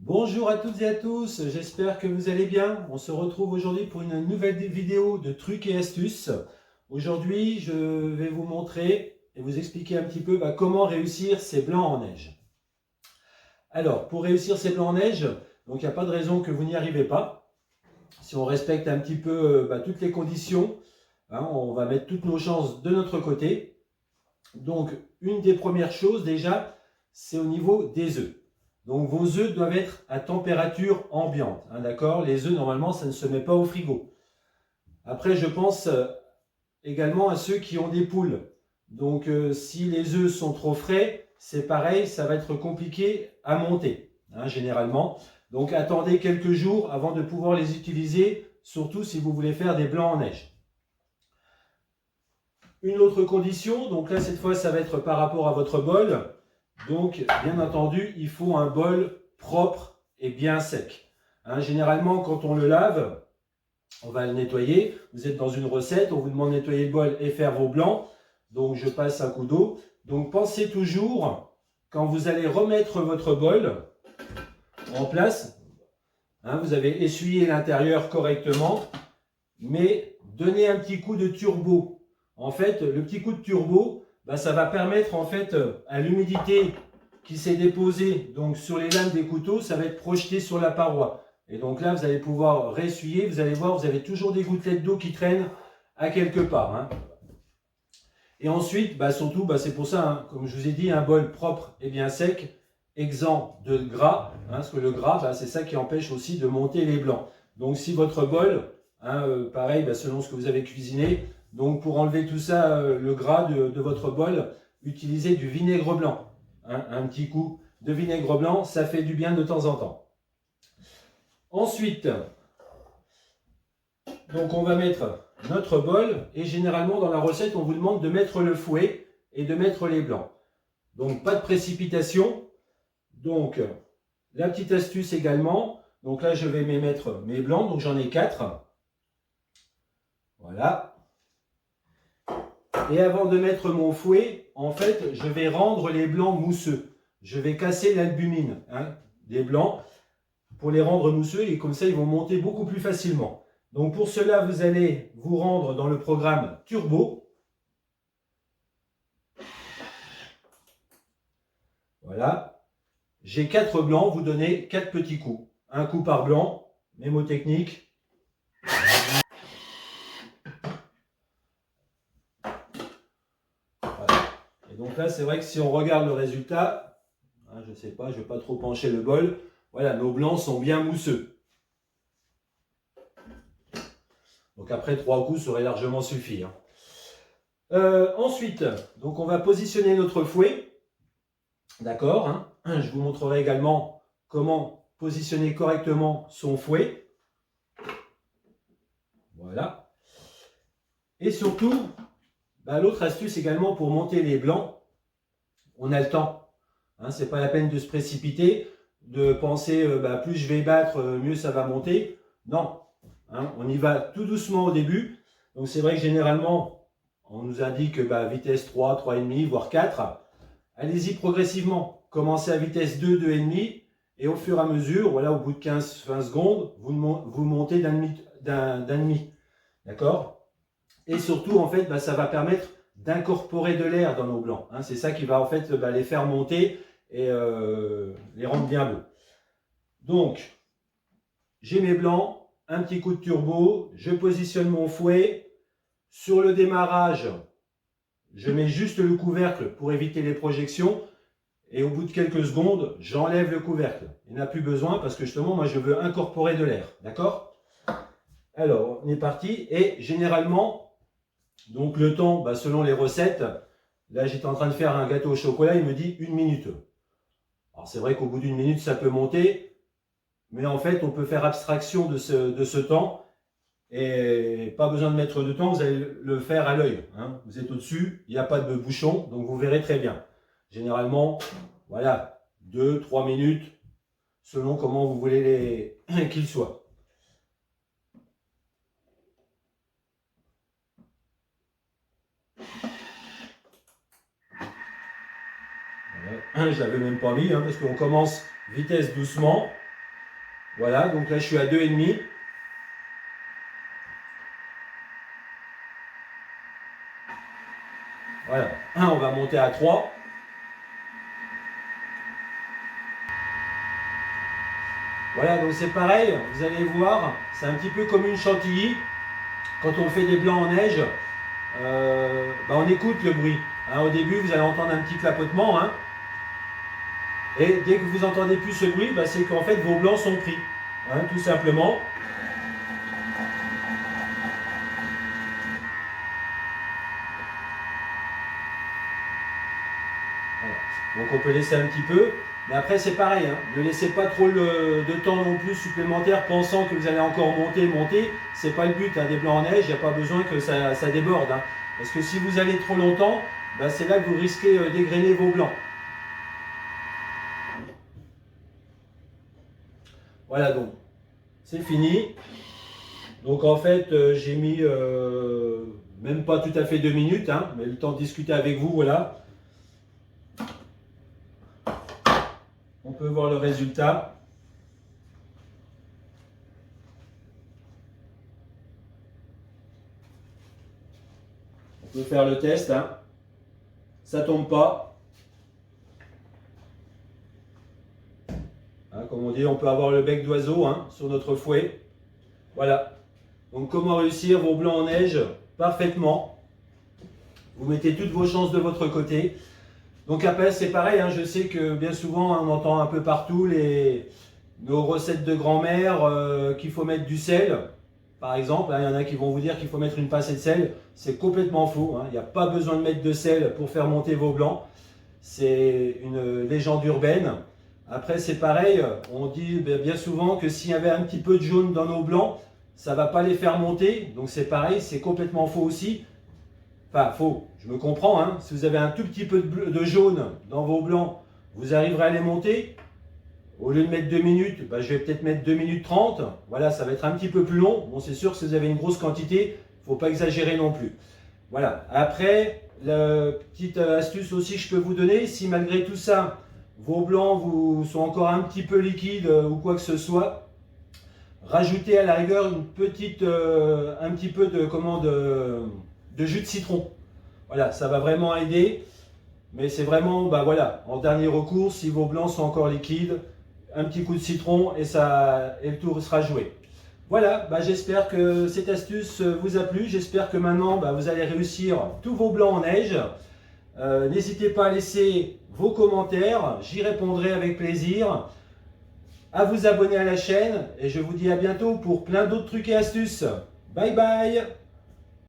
Bonjour à toutes et à tous, j'espère que vous allez bien. On se retrouve aujourd'hui pour une nouvelle vidéo de trucs et astuces. Aujourd'hui, je vais vous montrer et vous expliquer un petit peu comment réussir ces blancs en neige. Alors, pour réussir ces blancs en neige, donc il n'y a pas de raison que vous n'y arrivez pas. Si on respecte un petit peu toutes les conditions, on va mettre toutes nos chances de notre côté. Donc, une des premières choses déjà, c'est au niveau des œufs. Donc vos œufs doivent être à température ambiante, d'accord? Les œufs, normalement, ça ne se met pas au frigo. Après, je pense également à ceux qui ont des poules. Donc si les œufs sont trop frais, c'est pareil, ça va être compliqué à monter, généralement. Donc attendez quelques jours avant de pouvoir les utiliser, surtout si vous voulez faire des blancs en neige. Une autre condition, donc là cette fois ça va être par rapport à votre bol. Donc, bien entendu, il faut un bol propre et bien sec. Généralement, quand on le lave, on va le nettoyer. Vous êtes dans une recette, on vous demande de nettoyer le bol et faire vos blancs. Donc, je passe un coup d'eau. Donc, pensez toujours, quand vous allez remettre votre bol en place, vous avez essuyé l'intérieur correctement, mais donnez un petit coup de turbo. En fait, le petit coup de turbo, ça va permettre en fait à l'humidité qui s'est déposée donc sur les lames des couteaux, ça va être projeté sur la paroi. Et donc là, vous allez pouvoir ressuyer. Vous allez voir, vous avez toujours des gouttelettes d'eau qui traînent à quelque part. Et ensuite, surtout, c'est pour ça, comme je vous ai dit, un bol propre et bien sec, exempt de gras, parce que le gras, c'est ça qui empêche aussi de monter les blancs. Donc si votre bol, pareil, selon ce que vous avez cuisiné, donc pour enlever tout ça, le gras de votre bol, utilisez du vinaigre blanc. Un petit coup de vinaigre blanc, ça fait du bien de temps en temps. Ensuite, donc on va mettre notre bol et généralement dans la recette, on vous demande de mettre le fouet et de mettre les blancs. Donc pas de précipitation. Donc la petite astuce également, donc là je vais mettre mes blancs, donc j'en ai 4. Voilà. Et avant de mettre mon fouet, en fait, je vais rendre les blancs mousseux. Je vais casser l'albumine des blancs pour les rendre mousseux et comme ça, ils vont monter beaucoup plus facilement. Donc pour cela, vous allez vous rendre dans le programme Turbo. Voilà. J'ai 4 blancs, vous donnez 4 petits coups. Un coup par blanc, mémotechnique. Et donc là, c'est vrai que si on regarde le résultat, je ne sais pas, je ne vais pas trop pencher le bol. Voilà, nos blancs sont bien mousseux. Donc après 3 coups, ça aurait largement suffi. Ensuite, donc on va positionner notre fouet. D'accord. Je vous montrerai également comment positionner correctement son fouet. Voilà. Et surtout, l'autre astuce également pour monter les blancs, on a le temps. Ce n'est pas la peine de se précipiter, de penser plus je vais battre, mieux ça va monter. Non, on y va tout doucement au début. Donc c'est vrai que généralement, on nous indique vitesse 3, 3,5, voire 4. Allez-y progressivement. Commencez à vitesse 2, 2,5. Et au fur et à mesure, voilà, au bout de 15-20 secondes, vous montez d'un demi. D'accord? Et surtout, en fait, ça va permettre d'incorporer de l'air dans nos blancs. C'est ça qui va en fait les faire monter et les rendre bien beaux. Donc, j'ai mes blancs, un petit coup de turbo, je positionne mon fouet. Sur le démarrage, je mets juste le couvercle pour éviter les projections. Et au bout de quelques secondes, j'enlève le couvercle. Il n'a plus besoin parce que justement, moi, je veux incorporer de l'air. D'accord? Alors, on est parti. Et généralement, donc le temps, selon les recettes, là, j'étais en train de faire un gâteau au chocolat, il me dit 1 minute. Alors, c'est vrai qu'au bout d'1 minute, ça peut monter. Mais en fait, on peut faire abstraction de ce temps. Et pas besoin de mettre de temps, vous allez le faire à l'œil. Vous êtes au-dessus, il n'y a pas de bouchon, donc vous verrez très bien. Généralement, voilà, 2-3 minutes, selon comment vous voulez qu'ils soient. Voilà. Je ne l'avais même pas mis, parce qu'on commence vitesse doucement. Voilà, donc là je suis à 2,5. Voilà, on va monter à 3. Voilà, donc c'est pareil, vous allez voir, c'est un petit peu comme une chantilly. Quand on fait des blancs en neige, on écoute le bruit. Au début, vous allez entendre un petit clapotement. Et dès que vous entendez plus ce bruit, c'est qu'en fait vos blancs sont pris. Tout simplement. Voilà. Donc on peut laisser un petit peu. Mais après c'est pareil, ne laissez pas trop de temps non plus supplémentaire pensant que vous allez encore monter. C'est pas le but des blancs en neige, il n'y a pas besoin que ça déborde. Parce que si vous allez trop longtemps, c'est là que vous risquez d'égrener vos blancs. Voilà, donc c'est fini. Donc en fait j'ai mis même pas tout à fait 2 minutes, mais le temps de discuter avec vous, voilà. On peut voir le résultat. On peut faire le test. Ça tombe pas. Comme on dit, on peut avoir le bec d'oiseau sur notre fouet. Voilà. Donc comment réussir vos blancs en neige parfaitement. Vous mettez toutes vos chances de votre côté. Donc après c'est pareil, je sais que bien souvent on entend un peu partout nos recettes de grand-mère qu'il faut mettre du sel. Par exemple, il y en a qui vont vous dire qu'il faut mettre une pincée de sel. C'est complètement faux. Il n'y a pas besoin de mettre de sel pour faire monter vos blancs. C'est une légende urbaine. Après, c'est pareil. On dit bien souvent que s'il y avait un petit peu de jaune dans nos blancs, ça ne va pas les faire monter. Donc c'est pareil, c'est complètement faux aussi. Enfin, faux, je me comprends. Si vous avez un tout petit peu de jaune dans vos blancs, vous arriverez à les monter. Au lieu de mettre 2 minutes, je vais peut-être mettre 2 minutes 30. Voilà, ça va être un petit peu plus long. Bon, c'est sûr que si vous avez une grosse quantité, il ne faut pas exagérer non plus. Voilà. Après, la petite astuce aussi que je peux vous donner, si malgré tout ça, vos blancs sont encore un petit peu liquides ou quoi que ce soit, rajoutez à la rigueur un petit peu de jus de citron. Voilà, ça va vraiment aider. Mais c'est vraiment, en dernier recours, si vos blancs sont encore liquides, un petit coup de citron et le tour sera joué. Voilà, j'espère que cette astuce vous a plu. J'espère que maintenant, vous allez réussir tous vos blancs en neige. N'hésitez pas à laisser vos commentaires, j'y répondrai avec plaisir. À vous abonner à la chaîne et je vous dis à bientôt pour plein d'autres trucs et astuces. Bye bye!